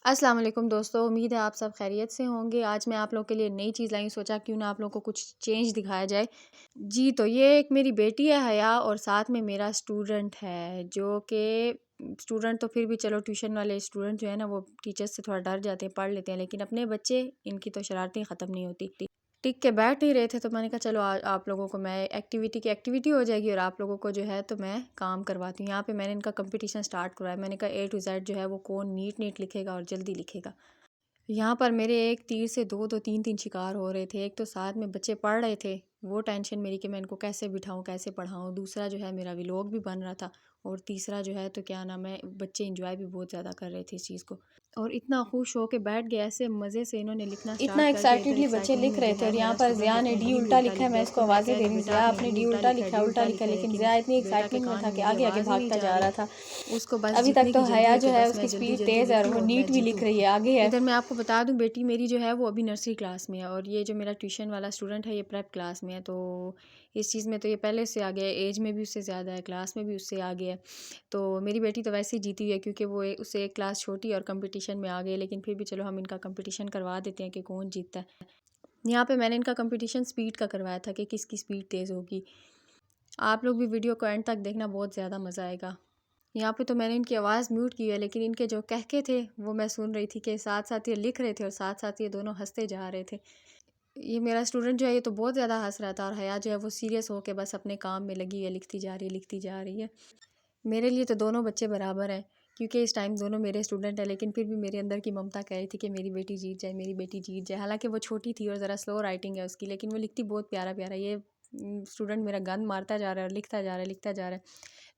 अस्सलाम वालेकुम दोस्तों, उम्मीद है आप सब खैरियत से होंगे। आज मैं आप लोगों के लिए नई चीज़ लाई, सोचा क्यों ना आप लोगों को कुछ चेंज दिखाया जाए। जी, तो ये एक मेरी बेटी है हया और साथ में मेरा स्टूडेंट है, जो कि स्टूडेंट तो फिर भी चलो, ट्यूशन वाले स्टूडेंट जो है ना वो टीचर्स से थोड़ा डर जाते हैं, पढ़ लेते हैं, लेकिन अपने बच्चे इनकी तो शरारतें ख़त्म नहीं होती। टिक के बैठ नहीं रहे थे, तो मैंने कहा चलो आप लोगों को मैं एक्टिविटी हो जाएगी और आप लोगों को जो है तो मैं काम करवाती हूँ। यहाँ पे मैंने इनका कंपटीशन स्टार्ट करवाया। मैंने कहा A to Z जो है वो कौन नीट नीट लिखेगा और जल्दी लिखेगा। यहाँ पर मेरे एक तीर से दो दो तीन तीन शिकार हो रहे थे। एक तो साथ में बच्चे पढ़ रहे थे, वो टेंशन मेरी कि मैं इनको कैसे बिठाऊँ, कैसे पढ़ाऊँ। दूसरा जो है मेरा व्लॉग भी बन रहा था, और तीसरा जो है तो क्या नाम है, बच्चे इंजॉय भी बहुत ज़्यादा कर रहे थे इस चीज़ को। और इतना खुश हो के बैठ गए, ऐसे मज़े से इन्होंने लिखना इतना स्टार्ट कर दिया। इधर एक्साइटेडली बच्चे एक्साइटमेंट लिख में रहे जो थे है और यहाँ मेरा पर स्टूडेंट ज़िया ने अपने डी डी भी उल्टा उल्टा लिखा लिख है। मैं दिया। इसको उसको मैं आवाज़ें कह दे रही रही हूँ हूँ, बेटा ज़िया आपने आपने डी डी उल्टा उल्टा लिखा लिखा है, है, डी उल्टा उल्टा लिखा है। लिखा है, लेकिन लेकिन ज़िया इतनी बेटा का एक्साइटमेंट में कान था कि मेरी आगे आगे आवाज़ ही नहीं भागता जा जा रही। रहा था। उसको बस अभी तक जीतने तो की जल्दी हया है जो कि है बस मैं उसकी जल्दी स्पीड जल्दी तेज़ है और लिखूँ वो और मैं नीट भी लिख जीतूँ। रही है, आगे है। इधर मैं आपको बता दूं, बेटी मेरी जो है वो अभी नर्सरी क्लास में है, और ये जो मेरा ट्यूशन वाला स्टूडेंट है ये प्रेप क्लास में है। तो इस चीज़ में तो ये पहले से आगे है, एज में भी उससे ज़्यादा है, क्लास में भी उससे आगे है। तो मेरी बेटी तो वैसे ही जीती हुई है, क्योंकि वो उससे एक क्लास छोटी और कंपटीशन में आ गई। लेकिन फिर भी चलो हम इनका कंपटीशन करवा देते हैं कि कौन जीतता है। यहाँ पे मैंने इनका कंपटीशन स्पीड का करवाया था कि किसकी स्पीड तेज़ होगी। आप लोग भी वीडियो को एंड तक देखना, बहुत ज़्यादा मज़ा आएगा। यहाँ पे तो मैंने इनकी आवाज़ म्यूट की है, लेकिन इनके जो कहके थे वो मैं सुन रही थी कि साथ साथ ये लिख रहे थे और साथ साथ ये दोनों हंसते जा रहे थे। ये मेरा स्टूडेंट जो है ये तो बहुत ज़्यादा हंस रहा था, और हया जो है वो सीरियस होकर बस अपने काम में लगी है, लिखती जा रही है, लिखती जा रही है। मेरे लिए तो दोनों बच्चे बराबर हैं, क्योंकि इस टाइम दोनों मेरे स्टूडेंट हैं। लेकिन फिर भी मेरे अंदर की ममता कह रही थी कि मेरी बेटी जीत जाए, मेरी बेटी जीत जाए। हालांकि वो छोटी थी और ज़रा स्लो राइटिंग है उसकी, लेकिन वो लिखती बहुत प्यारा प्यारा। ये स्टूडेंट मेरा गन मारता जा रहा है और लिखता जा रहा है, लिखता जा रहा है।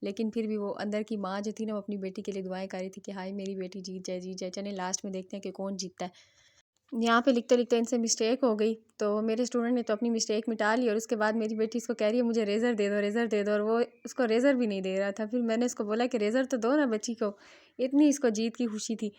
लेकिन फिर भी वो अंदर की माँ जो थी ना, वो अपनी बेटी के लिए दुआएं कर रही थी कि हाय मेरी बेटी जीत जाए, जीत जाए। चलें लास्ट में देखते हैं कि कौन जीतता है। यहाँ पे लिखते लिखते इनसे मिस्टेक हो गई, तो मेरे स्टूडेंट ने तो अपनी मिस्टेक मिटा ली, और उसके बाद मेरी बेटी इसको कह रही है मुझे रेज़र दे दो, रेज़र दे दो, और वो उसको रेज़र भी नहीं दे रहा था। फिर मैंने इसको बोला कि रेज़र तो दो ना बच्ची को। इतनी इसको जीत की खुशी थी।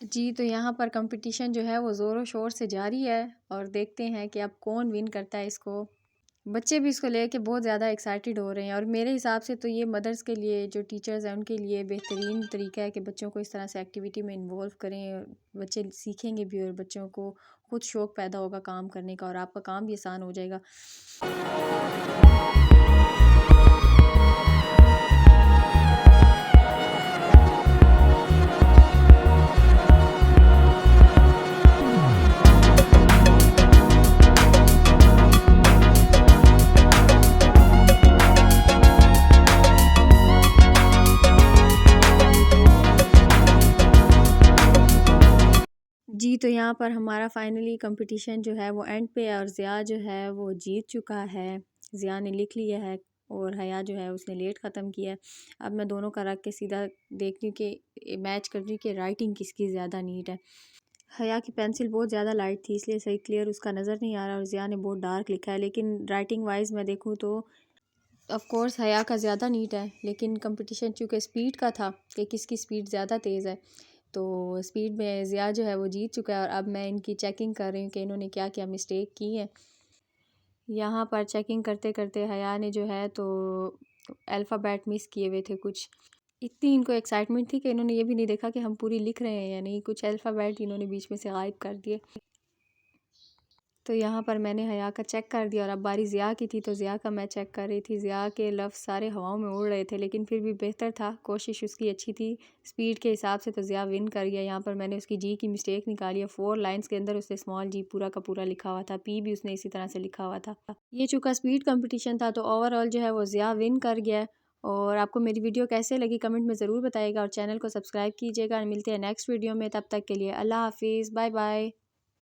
जी, तो यहाँ पर कंपटीशन जो है वो ज़ोरों शोर से जारी है, और देखते हैं कि अब कौन विन करता है इसको। बच्चे भी इसको लेके बहुत ज़्यादा एक्साइटेड हो रहे हैं, और मेरे हिसाब से तो ये मदर्स के लिए, जो टीचर्स हैं उनके लिए बेहतरीन तरीका है कि बच्चों को इस तरह से एक्टिविटी में इन्वॉल्व करें। और बच्चे सीखेंगे भी, और बच्चों को खुद शौक़ पैदा होगा काम करने का, और आपका काम भी आसान हो जाएगा। जी, तो यहाँ पर हमारा फाइनली कंपटीशन जो है वो एंड पे है, और ज़िया जो है वो जीत चुका है। ज़िया ने लिख लिया है, और हया जो है उसने लेट ख़त्म किया है। अब मैं दोनों का रख के सीधा देखती हूँ कि मैच कर रही हूँ कि राइटिंग किसकी ज़्यादा नीट है। हया की पेंसिल बहुत ज़्यादा लाइट थी, इसलिए सही क्लियर उसका नज़र नहीं आ रहा, और ज़िया ने बहुत डार्क लिखा है। लेकिन राइटिंग वाइज मैं देखूँ तो ऑफ कोर्स हया का ज़्यादा नीट है, लेकिन कंपटीशन चूँकि स्पीड का था कि किसकी स्पीड ज़्यादा तेज़ है, तो स्पीड में ज़िया जो है वो जीत चुका है। और अब मैं इनकी चेकिंग कर रही हूँ कि इन्होंने क्या क्या मिस्टेक की है। यहाँ पर चेकिंग करते करते हया ने जो है तो अल्फ़ाबेट मिस किए हुए थे कुछ। इतनी इनको एक्साइटमेंट थी कि इन्होंने ये भी नहीं देखा कि हम पूरी लिख रहे हैं या नहीं, कुछ अल्फ़ाबेट इन्होंने बीच में से गायब कर दिए। तो यहाँ पर मैंने हया का चेक कर दिया, और अब बारी ज़िया की थी, तो ज़िया का मैं चेक कर रही थी। ज़िया के लफ्ज़ सारे हवाओं में उड़ रहे थे, लेकिन फिर भी बेहतर था, कोशिश उसकी अच्छी थी स्पीड के हिसाब से, तो ज़िया विन कर गया। यहाँ पर मैंने उसकी जी की मिस्टेक निकाली है, 4 लाइन्स के अंदर उसने स्मॉल जी पूरा का पूरा लिखा हुआ था, पी भी उसने इसी तरह से लिखा हुआ था। ये चूँकि स्पीड कम्पटिशन था, तो ओवरऑल जो है वो ज़िया विन कर गया है। और आपको मेरी वीडियो कैसे लगी कमेंट में ज़रूर बताइएगा, और चैनल को सब्सक्राइब कीजिएगा। मिलते हैं नेक्स्ट वीडियो में, तब तक के लिए अल्लाह हाफिज़, बाय बाय।